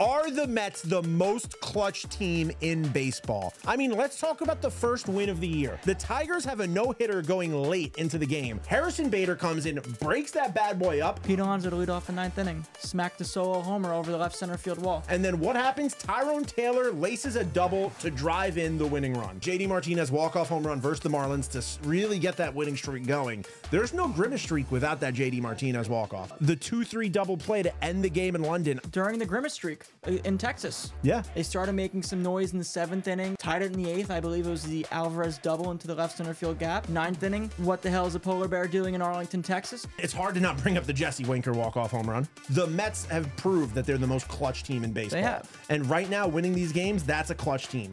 Are the Mets the most clutch team in baseball? I mean, let's talk about the first win of the year. The Tigers have a no-hitter going late into the game. Harrison Bader comes in, breaks that bad boy up. Pete Alonso to lead off the ninth inning. Smacked a solo homer over the left center field wall. And then what happens? Tyrone Taylor laces a double to drive in the winning run. JD Martinez walk-off home run versus the Marlins to really get that winning streak going. There's no Grimace streak without that JD Martinez walk-off. The 2-3 double play to end the game in London. During the Grimace streak in Texas. Yeah. They started making some noise in the seventh inning. Tied it in the eighth. I believe it was the Alvarez double into the left center field gap. Ninth inning. What the hell is a polar bear doing in Arlington, Texas? It's hard to not bring up the Jesse Winker walk-off home run. The Mets have proved that they're the most clutch team in baseball. They have. And right now, winning these games, that's a clutch team.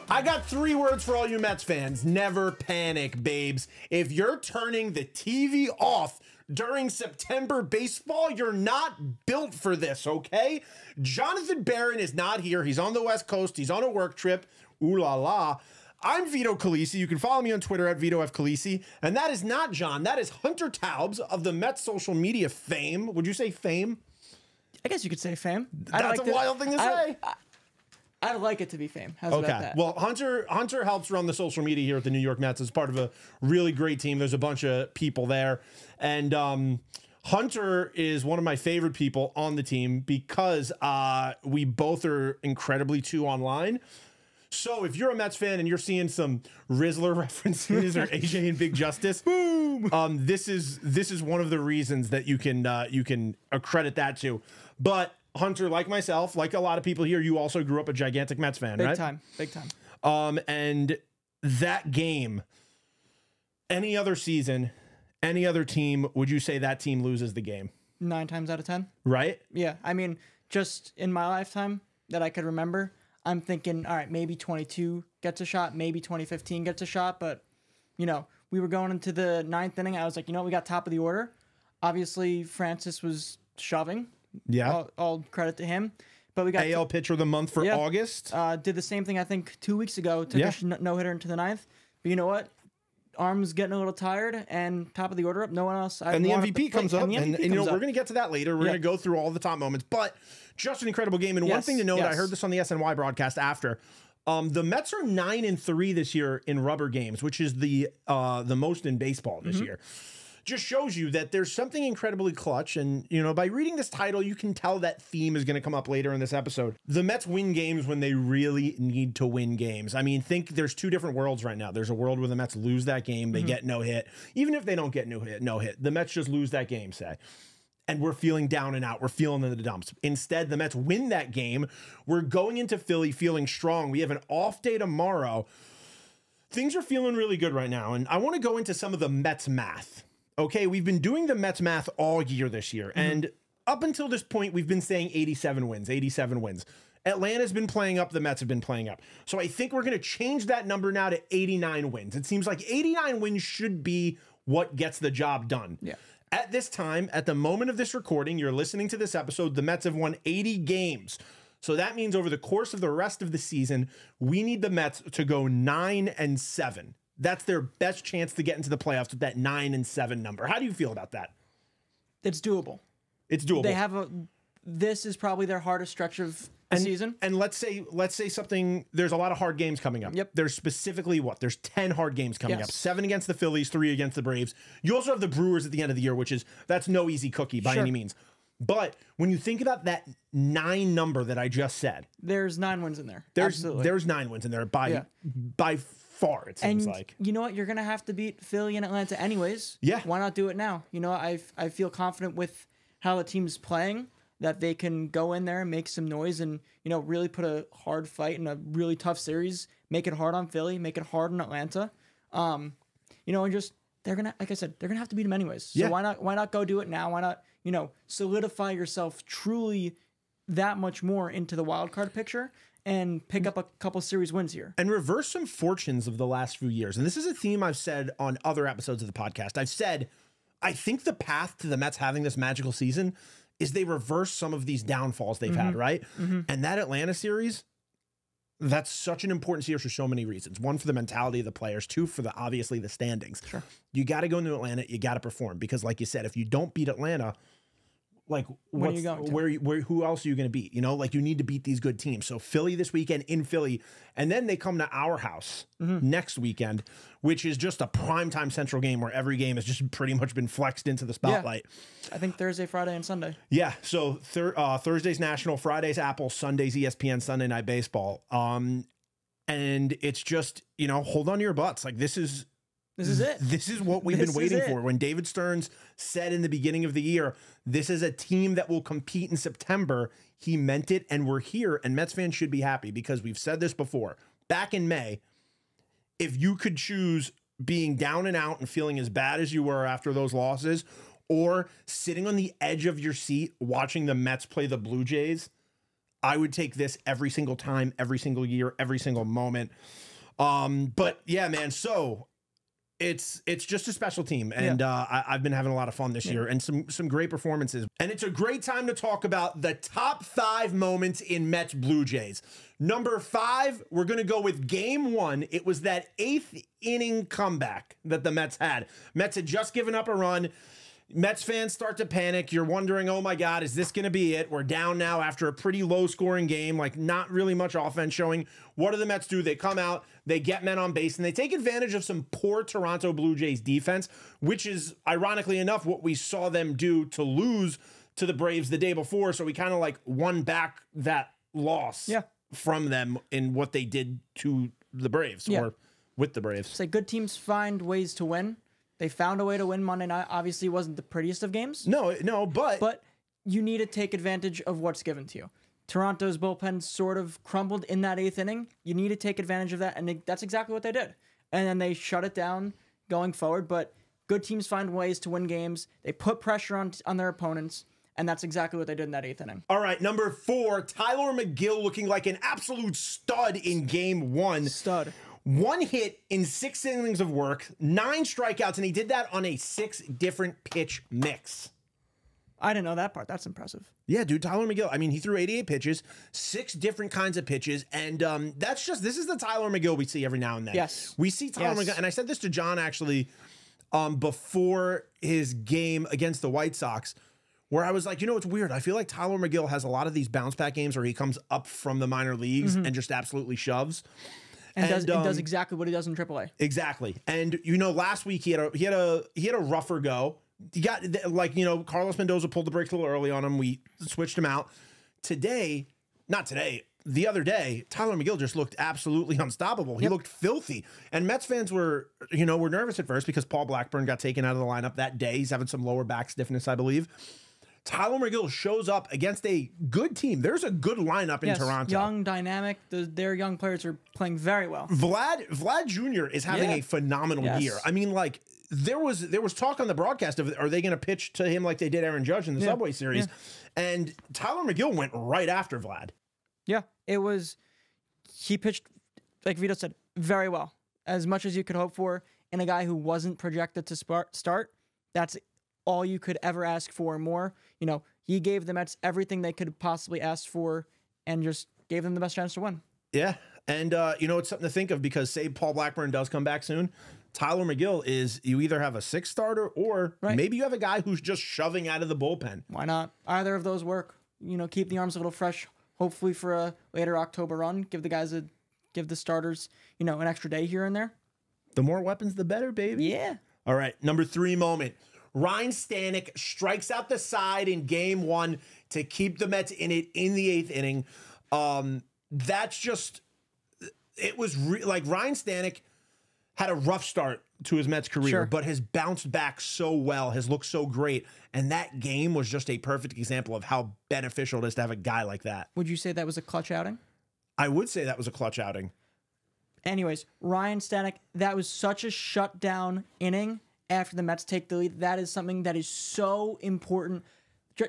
I got 3 words for all you Mets fans. Never panic, babes. If you're turning the TV off during September baseball, you're not built for this, okay? Jonathan Barron is not here. He's on the West Coast. He's on a work trip. Ooh la la. I'm Vito Calisi. You can follow me on Twitter at Vito F. Calisi. And that is not John. That is Hunter Taubes of the Mets social media fame. Would you say fame? I guess you could say fame. That's a wild thing to say. I'd like it to be fame. How's about that? Well, Hunter helps run the social media here at the New York Mets as part of a really great team. There's a bunch of people there. And Hunter is one of my favorite people on the team because we both are incredibly online. So if you're a Mets fan and you're seeing some Rizzler references or AJ and Big Justice, boom, this is one of the reasons that you can accredit that to. But Hunter, like myself, like a lot of people here, you also grew up a gigantic Mets fan, right? Big time. And that game, any other season, any other team, would you say that team loses the game? 9 times out of 10. Right? Yeah. I mean, just in my lifetime that I could remember, I'm thinking, all right, maybe 22 gets a shot, maybe 2015 gets a shot, but, you know, we were going into the 9th inning. I was like, you know, we got top of the order. Obviously, Francis was shoving. Yeah. All credit to him. But we got AL pitcher of the month for August. Did the same thing, I think, 2 weeks ago. Took a no-hitter into the 9th. But you know what? Arm's getting a little tired, and top of the order up. No one else. And the MVP comes up. And you know, we're going to get to that later. We're going to go through all the top moments. But just an incredible game. And one thing to note, I heard this on the SNY broadcast after. The Mets are 9-3 this year in rubber games, which is the most in baseball this year. Just shows you that there's something incredibly clutch. And, you know, by reading this title, you can tell that theme is going to come up later in this episode. The Mets win games when they really need to win games. I mean, think there's 2 different worlds right now. There's a world where the Mets lose that game. They get no hit. Even if they don't get no hit, the Mets just lose that game, say. And we're feeling down and out. We're feeling in the dumps. Instead, the Mets win that game. We're going into Philly feeling strong. We have an off day tomorrow. Things are feeling really good right now. And I want to go into some of the Mets math. Okay, we've been doing the Mets math all year this year. And up until this point, we've been saying 87 wins. Atlanta's been playing up. The Mets have been playing up. So I think we're going to change that number now to 89 wins. It seems like 89 wins should be what gets the job done. Yeah. At this time, at the moment of this recording, you're listening to this episode, the Mets have won 80 games. So that means over the course of the rest of the season, we need the Mets to go 9-7. That's their best chance to get into the playoffs with that 9-7 number. How do you feel about that? It's doable. It's doable. They have this is probably their hardest stretch of the season. And let's say something, there's a lot of hard games coming up. Yep. There's specifically there's 10 hard games coming up. 7 against the Phillies, 3 against the Braves. You also have the Brewers at the end of the year, that's no easy cookie by any means. But when you think about that 9 number that I just said, there's 9 wins in there. There's 9 wins in there by far, it seems like. You know what? You're going to have to beat Philly and Atlanta anyways. Yeah. Why not do it now? You know, I feel confident with how the team's playing that they can go in there and make some noise and, you know, really put a hard fight in a really tough series, make it hard on Philly, make it hard on Atlanta. You know, and just, they're going to, like I said, they're going to have to beat them anyways. So why not go do it now? Why not, you know, solidify yourself truly that much more into the wild card picture and pick up a couple series wins here. And reverse some fortunes of the last few years. And this is a theme I've said on other episodes of the podcast. I've said, I think the path to the Mets having this magical season is they reverse some of these downfalls they've had, right? And that Atlanta series, that's such an important series for so many reasons. 1, for the mentality of the players. 2, for obviously the standings. Sure. You got to go into Atlanta. You got to perform because like you said, if you don't beat Atlanta, like When are you going to? where who else are you going to beat? You know, like you need to beat these good teams. So Philly this weekend in Philly, and then they come to our house next weekend, which is just a primetime Central game where every game has just pretty much been flexed into the spotlight. Yeah. I think Thursday, Friday, and Sunday. Yeah. So Thursday's National, Friday's Apple, Sunday's ESPN, Sunday Night Baseball. And it's just, you know, hold on to your butts. Like this is it. This is what we've been waiting for. When David Stearns said in the beginning of the year, this is a team that will compete in September, he meant it, and we're here, and Mets fans should be happy because we've said this before. Back in May, if you could choose being down and out and feeling as bad as you were after those losses, or sitting on the edge of your seat watching the Mets play the Blue Jays, I would take this every single time, every single year, every single moment. But yeah, man, so it's just a special team, and I've been having a lot of fun this year, and some great performances. And it's a great time to talk about the top 5 moments in Mets Blue Jays. Number 5, we're going to go with Game 1. It was that 8th inning comeback that the Mets had. Mets had just given up a run. Mets fans start to panic. You're wondering, oh my God, is this going to be it? We're down now after a pretty low-scoring game, like not really much offense showing. What do the Mets do? They come out, they get men on base, and they take advantage of some poor Toronto Blue Jays defense, which is, ironically enough, what we saw them do to lose to the Braves the day before. So we kind of like won back that loss from them in what they did to the Braves or with the Braves. Say good teams find ways to win. They found a way to win Monday night. Obviously, it wasn't the prettiest of games. No, but you need to take advantage of what's given to you. Toronto's bullpen sort of crumbled in that 8th inning. You need to take advantage of that, and that's exactly what they did. And then they shut it down going forward. But good teams find ways to win games. They put pressure on their opponents, and that's exactly what they did in that 8th inning. All right, number 4, Tylor Megill looking like an absolute stud in Game 1. Stud. 1 hit in 6 innings of work, 9 strikeouts, and he did that on a 6 different pitch mix. I didn't know that part. That's impressive. Yeah, dude, Tylor Megill. I mean, he threw 88 pitches, 6 different kinds of pitches, and this is the Tylor Megill we see every now and then. Yes. We see Tylor Megill, and I said this to John, actually, before his game against the White Sox, where I was like, you know, it's weird. I feel like Tylor Megill has a lot of these bounce-back games where he comes up from the minor leagues and just absolutely shoves. And does exactly what he does in AAA. Exactly. And you know, last week he had a rougher go. He got, like, you know, Carlos Mendoza pulled the brakes a little early on him. We switched him out. The other day, Tylor Megill just looked absolutely unstoppable. He looked filthy. And Mets fans were nervous at first because Paul Blackburn got taken out of the lineup that day. He's having some lower back stiffness, I believe. Tylor Megill shows up against a good team. There's a good lineup in Toronto. Young, dynamic. Their young players are playing very well. Vlad Jr. is having a phenomenal year. I mean, like, there was talk on the broadcast of, are they going to pitch to him like they did Aaron Judge in the Subway Series? And Tylor Megill went right after Vlad. Yeah, he pitched, like Vito said, very well. As much as you could hope for in a guy who wasn't projected to start. That's all you could ever ask for and more. You know, he gave the Mets everything they could possibly ask for and just gave them the best chance to win. Yeah. And, you know, it's something to think of because say Paul Blackburn does come back soon. Tylor Megill is, you either have a 6th starter or maybe you have a guy who's just shoving out of the bullpen. Why not? Either of those work. You know, keep the arms a little fresh, hopefully for a later October run. Give the starters, you know, an extra day here and there. The more weapons, the better, baby. Yeah. All right. Number 3 moment. Ryan Stanek strikes out the side in Game 1 to keep the Mets in it in the 8th inning. That's just, it was like Ryan Stanek had a rough start to his Mets career, but has bounced back so well, has looked so great. And that game was just a perfect example of how beneficial it is to have a guy like that. Would you say that was a clutch outing? I would say that was a clutch outing. Anyways, Ryan Stanek, that was such a shutdown inning. After the Mets take the lead, that is something that is so important.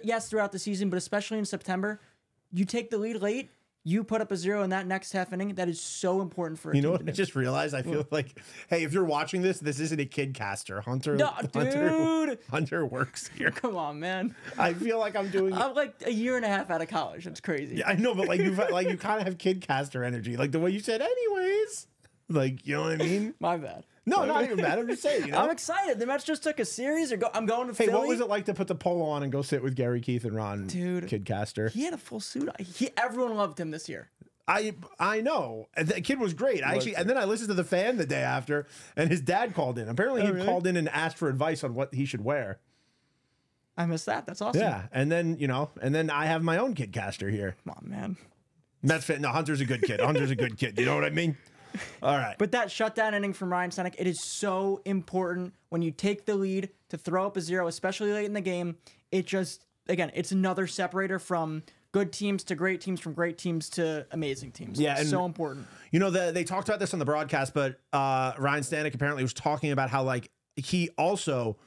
Yes, throughout the season, but especially in September, you take the lead late, you put up a 0 in that next half inning. That is so important for a team. You know what I just realized? I feel like, hey, if you're watching this isn't a kid caster. Hunter works here. Come on, man. I feel like I'm like a year and a half out of college. It's crazy. Yeah, I know, but like you kind of have kid caster energy, like the way you said, anyways. Like, you know what I mean? My bad. No, not even bad. I'm just saying, you know? I'm excited. The Mets just took a series. I'm going to Philly. Hey, what was it like to put the polo on and go sit with Gary, Keith, and Ron, dude? Kidcaster. He had a full suit. Everyone loved him this year. I know. The kid was great. And then I listened to the fan the day after, and his dad called in. Apparently, he called in and asked for advice on what he should wear. I missed that. That's awesome. Yeah, and then I have my own Kidcaster here. Come on, man. That's fit. No, Hunter's a good kid. Hunter's a good kid. You know what I mean? All right. But that shutdown inning from Ryan Stanek, it is so important when you take the lead to throw up a 0, especially late in the game. It just, again, it's another separator from good teams to great teams, from great teams to amazing teams. Yeah, it's so important. You know, they talked about this on the broadcast, but Ryan Stanek apparently was talking about how, like, he also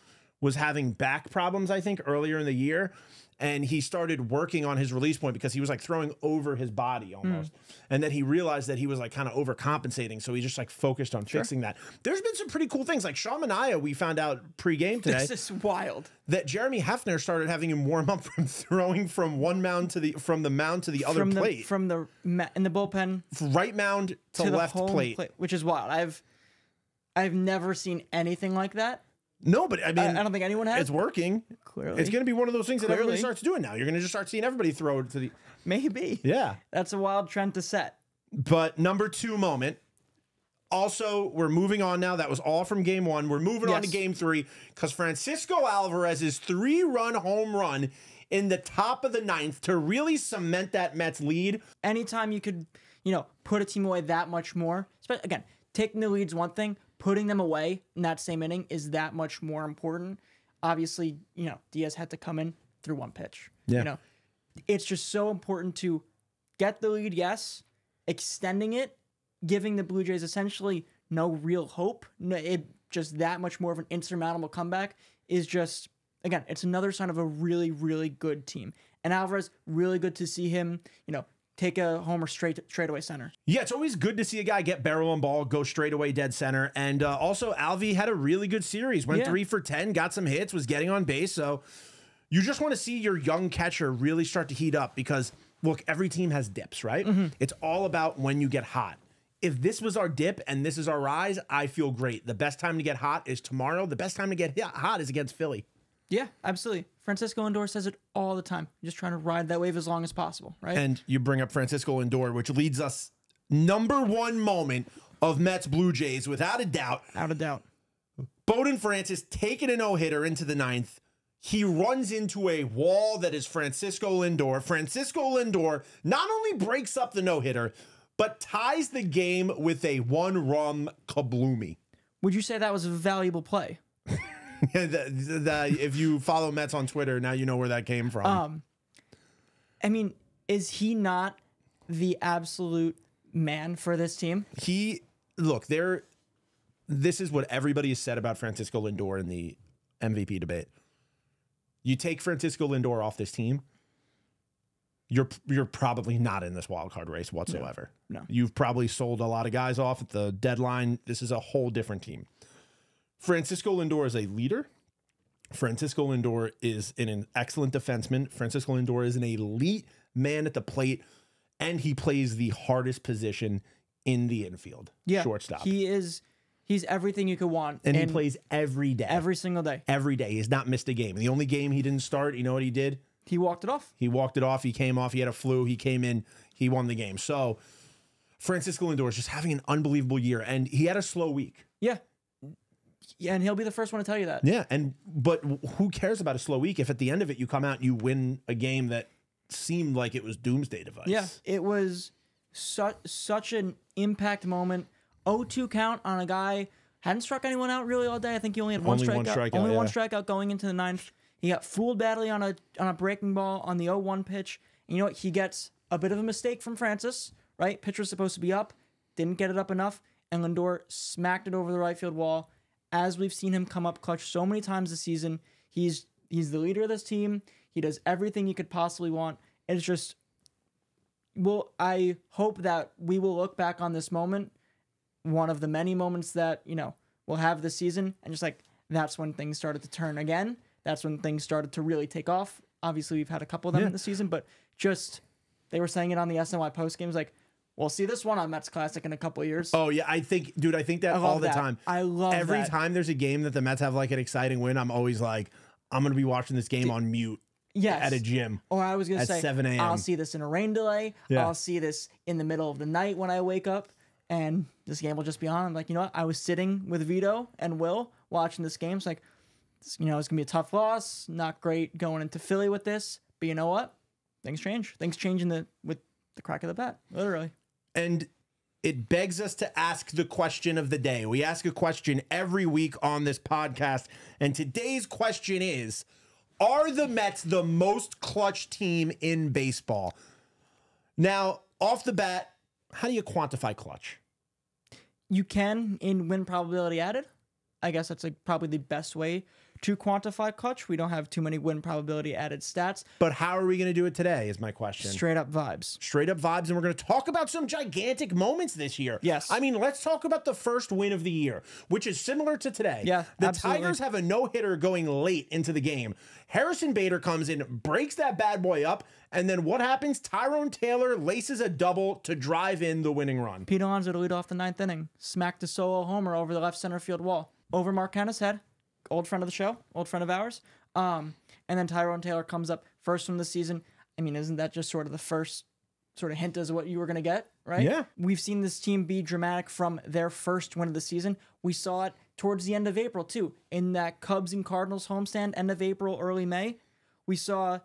was having back problems, I think, earlier in the year. And he started working on his release point because he was like throwing over his body almost. And then he realized that he was like kind of overcompensating. So he just like focused on fixing that. There's been some pretty cool things. Like Sean Manaea, we found out pre-game today. This is wild. That Jeremy Hefner started having him warm up from throwing from one mound to the mound to the other plate. In the bullpen. Right mound to left plate. Which is wild. I've never seen anything like that. No, but I mean, I don't think anyone has. It's working. Clearly. It's going to be one of those things that everybody starts doing now. You're going to just start seeing everybody throw it to the... Maybe. Yeah. That's a wild trend to set. But number 2 moment. Also, we're moving on now. That was all from game 1. We're moving on to game 3 because Francisco Alvarez's 3-run home run in the top of the 9th to really cement that Mets lead. Anytime you could, put a team away that much more. Again, taking the lead's one thing. Putting them away in that same inning is that much more important. Obviously, Diaz had to come in through one pitch. Yeah. It's just so important to get the lead, yes, extending it, giving the Blue Jays essentially no real hope. It just that much more of an insurmountable comeback is just, again, it's another sign of a really, really good team. And Alvarez, really good to see him, take a homer straightaway center. Yeah, it's always good to see a guy get barrel on ball, go straight away dead center. And also, Alvy had a really good series. Went 3 for 10, got some hits, was getting on base. So you just want to see your young catcher really start to heat up because, look, every team has dips, right? It's all about when you get hot. If this was our dip and this is our rise, I feel great. The best time to get hot is tomorrow. The best time to get hot is against Philly. Yeah, absolutely. Francisco Lindor says it all the time. Just trying to ride that wave as long as possible, right? And you bring up Francisco Lindor, which leads us number 1 moment of Mets Blue Jays, without a doubt. Without a doubt. Bowden Francis taking a no-hitter into the 9th. He runs into a wall that is Francisco Lindor. Francisco Lindor not only breaks up the no-hitter, but ties the game with a 1-run kabloomy. Would you say that was a valuable play? If you follow Mets on Twitter, now you know where that came from. I mean, is he not the absolute man for this team? This is what everybody has said about Francisco Lindor in the MVP debate. You take Francisco Lindor off this team, you're probably not in this wild card race whatsoever. No. You've probably sold a lot of guys off at the deadline. This is a whole different team. Francisco Lindor is a leader. Francisco Lindor is an excellent defenseman. Francisco Lindor is an elite man at the plate, and he plays the hardest position in the infield. Yeah, shortstop. He's everything you could want. And he plays every day. Every single day. Every day. He's not missed a game. The only game he didn't start, you know what he did? He walked it off. He walked it off. He came off. He had a flu. He came in. He won the game. So Francisco Lindor is just having an unbelievable year, and he had a slow week. Yeah. Yeah, and he'll be the first one to tell you that. Yeah, but who cares about a slow week if at the end of it you come out and you win a game that seemed like it was doomsday device? Yeah, it was such an impact moment. 0-2 count on a guy, hadn't struck anyone out really all day. I think he only had one strikeout. Only one strikeout going into the 9th. He got fooled badly on a breaking ball on the 0-1 pitch. And you know what? He gets a bit of a mistake from Francis, right? Pitch was supposed to be up, didn't get it up enough, and Lindor smacked it over the right field wall. As we've seen him come up clutch so many times this season, he's the leader of this team. He does everything he could possibly want. And it's just, I hope that we will look back on this moment, one of the many moments that, we'll have this season, and just like, that's when things started to turn again. That's when things started to really take off. Obviously, we've had a couple of them in the season, but just, they were saying it on the SNY post games, like, We'll see this one on Mets Classic in a couple of years. Oh yeah, I think that all the time. I love every time there's a game that the Mets have like an exciting win. I'm always like, I'm gonna be watching this game on mute. Yes. At a gym. Or I was gonna say 7 a.m. I'll see this in a rain delay. Yeah. I'll see this in the middle of the night when I wake up, and this game will just be on. I'm like, you know what? I was sitting with Vito and Will watching this game. It's like, it's gonna be a tough loss. Not great going into Philly with this, but you know what? Things change. Things change with the crack of the bat, literally. And it begs us to ask the question of the day. We ask a question every week on this podcast, and today's question is, are the Mets the most clutch team in baseball? Now, off the bat, how do you quantify clutch? You can in win probability added. I guess that's probably the best way to quantify clutch. We don't have too many win probability added stats. But how are we going to do it today is my question. Straight up vibes. Straight up vibes, and we're going to talk about some gigantic moments this year. Yes. I mean, let's talk about the first win of the year, which is similar to today. Yeah, the absolutely. Tigers have a no-hitter going late into the game. Harrison Bader comes in, breaks that bad boy up, and then what happens? Tyrone Taylor laces a double to drive in the winning run. Pete Alonso to lead off the 9th inning. Smacked a solo homer over the left center field wall. Over Mark Vientos' head. Old friend of the show, old friend of ours. And then Tyrone Taylor comes up first from the season. I mean, isn't that just sort of the first sort of hint as what you were going to get, right? Yeah. We've seen this team be dramatic from their first win of the season. We saw it towards the end of April, too. In that Cubs and Cardinals homestand, end of April, early May, we saw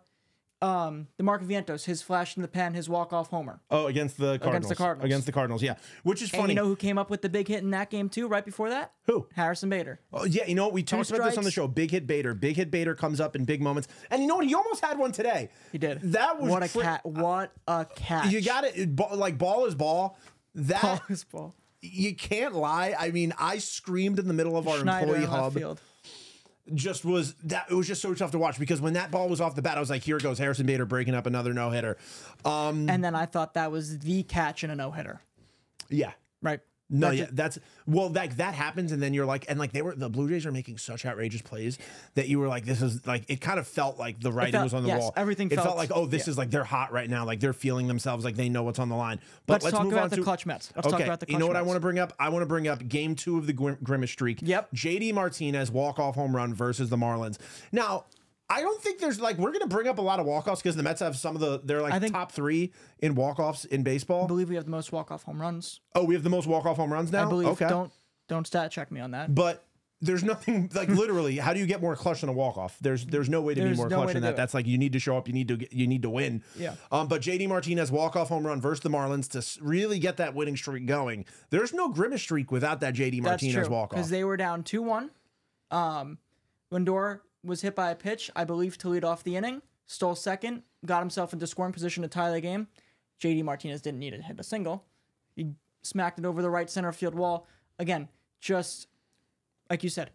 the Mark Vientos, his flash in the pan, his walk-off homer. Oh, against the Cardinals. Against the Cardinals, yeah. Which is funny. And you know who came up with the big hit in that game, too, right before that? Who? Harrison Bader. Oh, yeah, you know what? We talked about this on the show. Big hit Bader. Big hit Bader comes up in big moments. And you know what? He almost had one today. He did. That was what a catch. You got it. Like, ball is ball. Ball is ball. You can't lie. I mean, I screamed in the middle of our employee hub. Field. It was just so tough to watch because when that ball was off the bat, I was like, here goes Harrison Bader breaking up another no-hitter. And then I thought that was the catch in a no-hitter. Yeah. Right. No, yeah, that happens, and then you're like, and like the Blue Jays are making such outrageous plays that you were like, this is like, it kind of felt like the writing was on the wall. Everything felt like, oh, this is like they're hot right now, like they're feeling themselves, like they know what's on the line. But let's talk move about on the to clutch Mets. Let's talk about the clutch you know what Mets. I want to bring up? I want to bring up Game 2 of the Grimace streak. Yep. JD Martinez walk-off home run versus the Marlins. Now, I don't think there's like, we're going to bring up a lot of walk-offs because the Mets have some of they're like top 3 in walk-offs in baseball. I believe we have the most walk-off home runs. Oh, we have the most walk-off home runs now? I believe. Okay. Don't stat check me on that. But there's nothing like literally, how do you get more clutch than a walk-off? There's no way to be more clutch than that. That's like, you need to show up, you need to win. Yeah. But JD Martinez walk-off home run versus the Marlins to really get that winning streak going. There's no Grimace streak without that JD Martinez walk-off. Because they were down 2-1. Lindor was hit by a pitch, I believe, to lead off the inning, stole second, got himself into scoring position to tie the game. JD Martinez didn't need to hit a single. He smacked it over the right center field wall. Again, just like you said,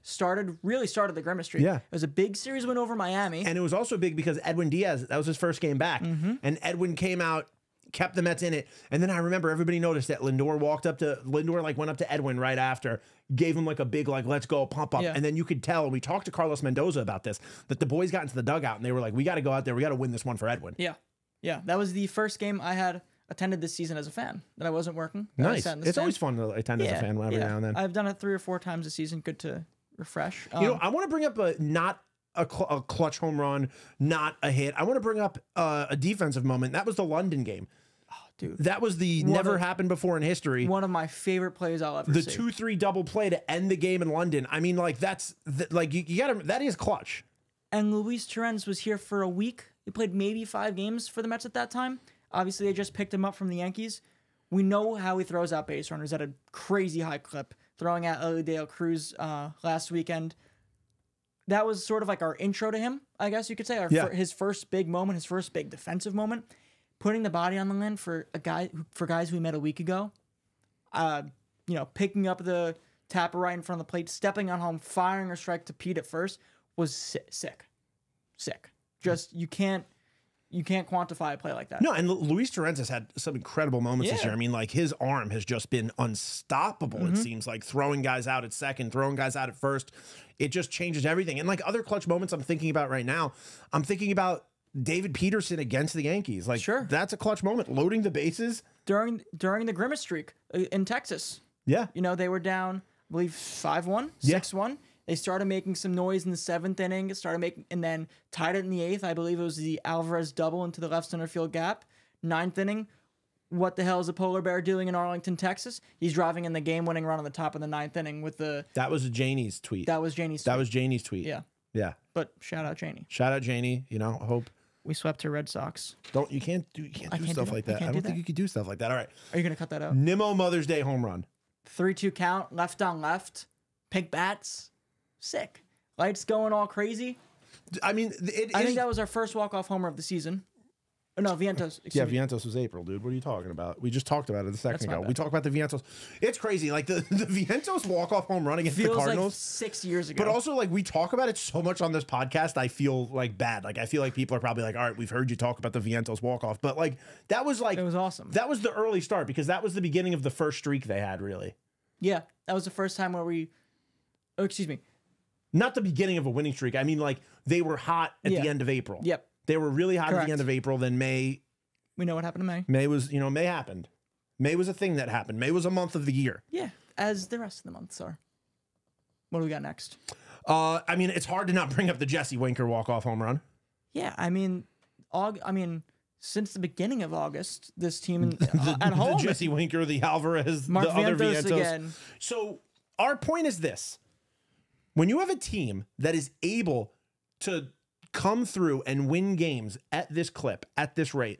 really started the Grimace streak. Yeah. It was a big series win over Miami. And it was also big because Edwin Diaz, that was his first game back. And Edwin came out, kept the Mets in it. And then I remember everybody noticed that Lindor went up to Edwin right after, gave him like a big, like, let's go pump up. Yeah. And then you could tell, and we talked to Carlos Mendoza about this, that the boys got into the dugout and they were like, we got to go out there. We got to win this one for Edwin. Yeah. Yeah. That was the first game I had attended this season as a fan that I wasn't working. Nice. It's always fun to attend as a fan every now and then. I've done it 3 or 4 times this season. Good to refresh. You know, I want to bring up not a clutch home run, not a hit. I want to bring up a defensive moment. That was the London game. Dude, that was the never happened before in history. One of my favorite plays I'll ever see. The 2-3 double play to end the game in London. I mean, like you gotta, that is clutch. And Luis Torrens was here for a week. He played maybe 5 games for the Mets at that time. Obviously, they just picked him up from the Yankees. We know how he throws out base runners at a crazy high clip, throwing at Elidale Cruz last weekend. That was sort of like our intro to him, I guess you could say. His first big moment, his first big defensive moment. Putting the body on the line for guys we met a week ago. Picking up the tapper right in front of the plate, stepping on home, firing a strike to Pete at first was sick. Just you can't quantify a play like that. No, and Luis Torrens has had some incredible moments this year. I mean, like his arm has just been unstoppable. It seems like throwing guys out at second, throwing guys out at first. It just changes everything. And like other clutch moments I'm thinking about right now, I'm thinking about David Peterson against the Yankees. Like, sure, that's a clutch moment. Loading the bases during the Grimace streak in Texas. Yeah. You know, they were down, I believe, 5-1, 6-1. They started making some noise in the 7th inning, and then tied it in the 8th. I believe it was the Alvarez double into the left center field gap. 9th inning. What the hell is a polar bear doing in Arlington, Texas? He's driving in the game-winning run on the top of the 9th inning with the... That was Janie's tweet. That was Janie's tweet. Yeah. Yeah. But shout out Janie. Shout out Janie. You know, I hope... We swept her Red Sox. You can't do stuff like that. I don't think you could do stuff like that. All right. Are you going to cut that out? Nimmo Mother's Day home run. 3-2 count, left on left. Pink bats. Sick. Lights going all crazy. I mean, I think that was our first walk-off homer of the season. Oh, no, Vientos. Yeah, Vientos was April, dude. What are you talking about? We just talked about it a second ago. We talked about the Vientos. It's crazy. Like, the Vientos walk-off home run against the Cardinals. Like 6 years ago. But also, like, we talk about it so much on this podcast, I feel, like, bad. Like, I feel like people are probably like, all right, we've heard you talk about the Vientos walk-off. But, like, that was, like... It was awesome. That was the early start, because that was the beginning of the first streak they had, really. Yeah, that was the first time where we... Oh, excuse me. Not the beginning of a winning streak. I mean, like, they were hot at the end of April. Yep. They were really hot at the end of April. Then May... We know what happened to May. May was, May happened. May was a thing that happened. May was a month of the year. Yeah, as the rest of the months are. What do we got next? I mean, it's hard to not bring up the Jesse Winker walk-off home run. Yeah, I mean, since the beginning of August, this team at home. The Jesse Winker, the Alvarez, Mark the other Vientos Vientos. Again. So our point is this. When you have a team that is able to come through and win games at this clip, at this rate,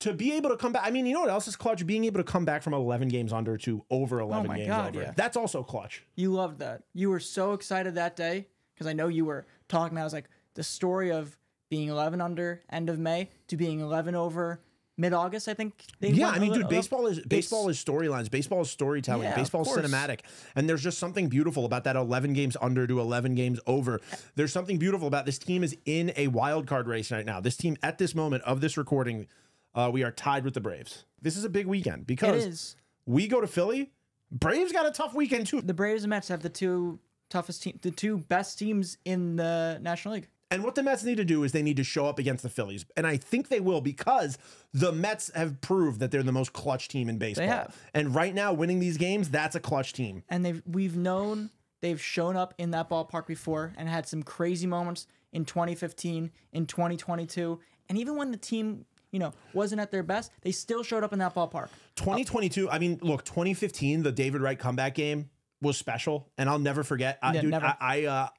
to be able to come back, I mean, you know what else is clutch? Being able to come back from 11 games under to over 11 games over. Yeah. That's also clutch. You loved that. You were so excited that day because I know you were talking. I was like, the story of being 11 under end of May to being 11 over mid-August, I think. I mean, dude, baseball is storylines. Baseball is storytelling. Baseball is cinematic. And there's just something beautiful about that 11 games under to 11 games over. There's something beautiful about this team is in a wild card race right now. This team, at this moment of this recording, we are tied with the Braves. This is a big weekend because we go to Philly. Braves got a tough weekend too. The Braves and Mets have the two best teams in the National League. And what the Mets need to do is they need to show up against the Phillies. And I think they will because the Mets have proved that they're the most clutch team in baseball. They have. And right now, winning these games, that's a clutch team. And we've known they've shown up in that ballpark before and had some crazy moments in 2015, in 2022. And even when the team... wasn't at their best, they still showed up in that ballpark. 2022, I mean, look, 2015, the David Wright comeback game was special, and I'll never forget. I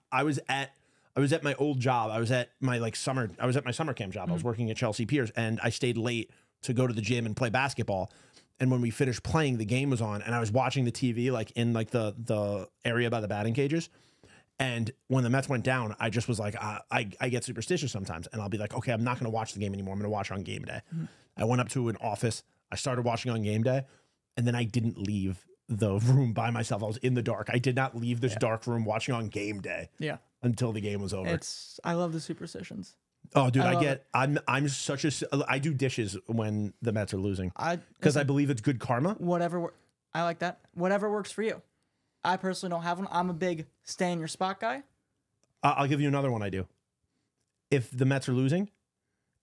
was at my old job. I was at my summer camp job. I was working at Chelsea Piers, and I stayed late to go to the gym and play basketball. And when we finished playing, the game was on, and I was watching the TV in the area by the batting cages. And when the Mets went down, I just was like, I get superstitious sometimes. And I'll be like, okay, I'm not going to watch the game anymore. I'm going to watch on game day. Mm-hmm. I went up to an office. I started watching on game day. And then I didn't leave the room by myself. I was in the dark. I did not leave this dark room watching on game day. Yeah. Until the game was over. I love the superstitions. Oh, dude, I'm such I do dishes when the Mets are losing. Because I believe it's good karma. I like that. Whatever works for you. I personally don't have one. I'm a big stay in your spot guy. I'll give you another one I do. If the Mets are losing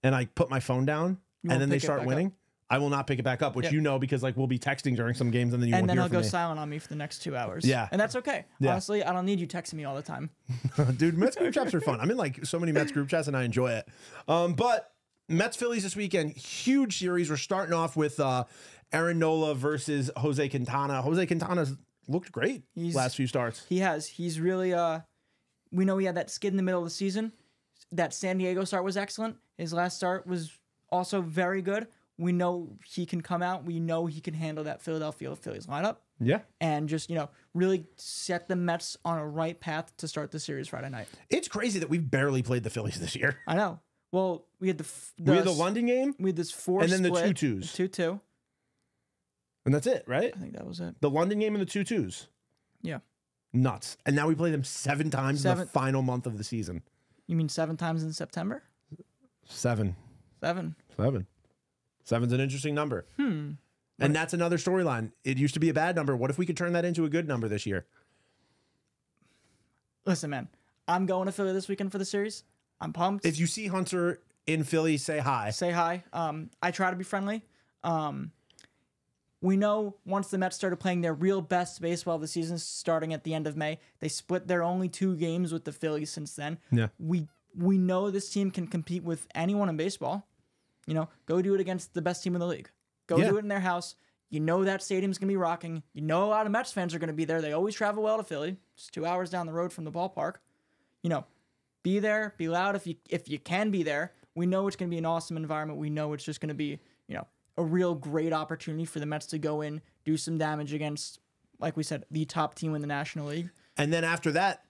and I put my phone down and then they start winning, I will not pick it back up, which because we'll be texting during some games and then won't hear from me. And then I'll go silent on me for the next 2 hours. Yeah. And that's okay. Yeah. Honestly, I don't need you texting me all the time. Dude, Mets group chats are fun. I'm in so many Mets group chats and I enjoy it. But Mets Phillies this weekend, huge series. We're starting off with Aaron Nola versus Jose Quintana. Jose Quintana's looked great last few starts. He has. He's really, we know he had that skid in the middle of the season. That San Diego start was excellent. His last start was also very good. We know he can come out. We know he can handle that Philadelphia Phillies lineup. Yeah. And just, really set the Mets on a right path to start the series Friday night. It's crazy that we've barely played the Phillies this year. I know. Well, we had we had the London game. We had this 4 and then split, the 2-2s. 2-2. And that's it, right? I think that was it. The London game and the 2-2s. Yeah. Nuts. And now we play them 7 times in the final month of the season. You mean 7 times in September? 7. 7. 7's an interesting number. And that's another storyline. It used to be a bad number. What if we could turn that into a good number this year? Listen, man. I'm going to Philly this weekend for the series. I'm pumped. If you see Hunter in Philly say hi. Say hi. I try to be friendly. We know once the Mets started playing their real best baseball of the season, starting at the end of May, they split their only 2 games with the Phillies since then. Yeah. We know this team can compete with anyone in baseball. You know, go do it against the best team in the league. Go do it in their house. You know that stadium's going to be rocking. You know a lot of Mets fans are going to be there. They always travel well to Philly. It's 2 hours down the road from the ballpark. You know, be there, be loud if you can be there. We know it's going to be an awesome environment. We know it's just going to be, you know, a real great opportunity for the Mets to go in, do some damage against, like we said, the top team in the National League. And then after that,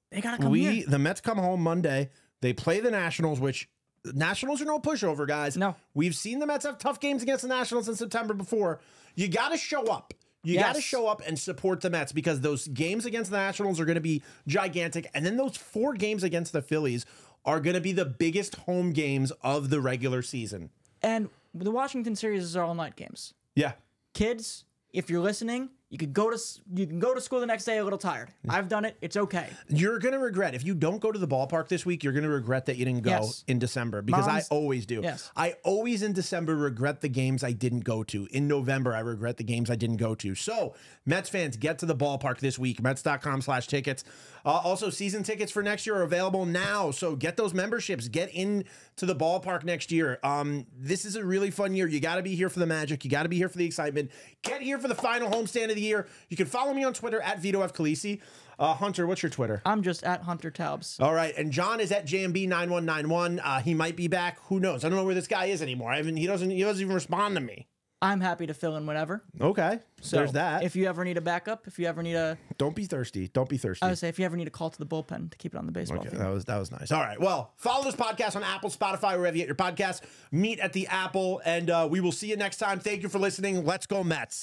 they got to come here. The Mets come home Monday. They play the Nationals, which Nationals are no pushover, guys. No. We've seen the Mets have tough games against the Nationals in September before. You got to show up. You got to show up and support the Mets because those games against the Nationals are going to be gigantic. And then those 4 games against the Phillies are going to be the biggest home games of the regular season. And the Washington series are all night games. Yeah. Kids, if you're listening, you can go to school the next day a little tired. I've done it. It's okay. You're going to regret. If you don't go to the ballpark this week, you're going to regret that you didn't go in December because I always do. Yes. I always in December regret the games I didn't go to. In November, I regret the games I didn't go to. So, Mets fans, get to the ballpark this week. Mets.com/tickets. Also, season tickets for next year are available now. So, get those memberships. Get into the ballpark next year. This is a really fun year. You got to be here for the magic. You got to be here for the excitement. Get here for the final homestand of the year. You can follow me on Twitter at Vito F. Khaleesi. Hunter, what's your Twitter? I'm just at Hunter Taubes. All right, and John is at JMB9191. He might be back. Who knows? I don't know where this guy is anymore. He doesn't even respond to me. I'm happy to fill in whenever. Okay, so there's that. If you ever need a backup, if you ever need a... Don't be thirsty. Don't be thirsty. I would say if you ever need a call to the bullpen to keep it on the baseball field. That was nice. All right, well, follow this podcast on Apple, Spotify, wherever you get your podcasts. Meet at the Apple, and we will see you next time. Thank you for listening. Let's go Mets.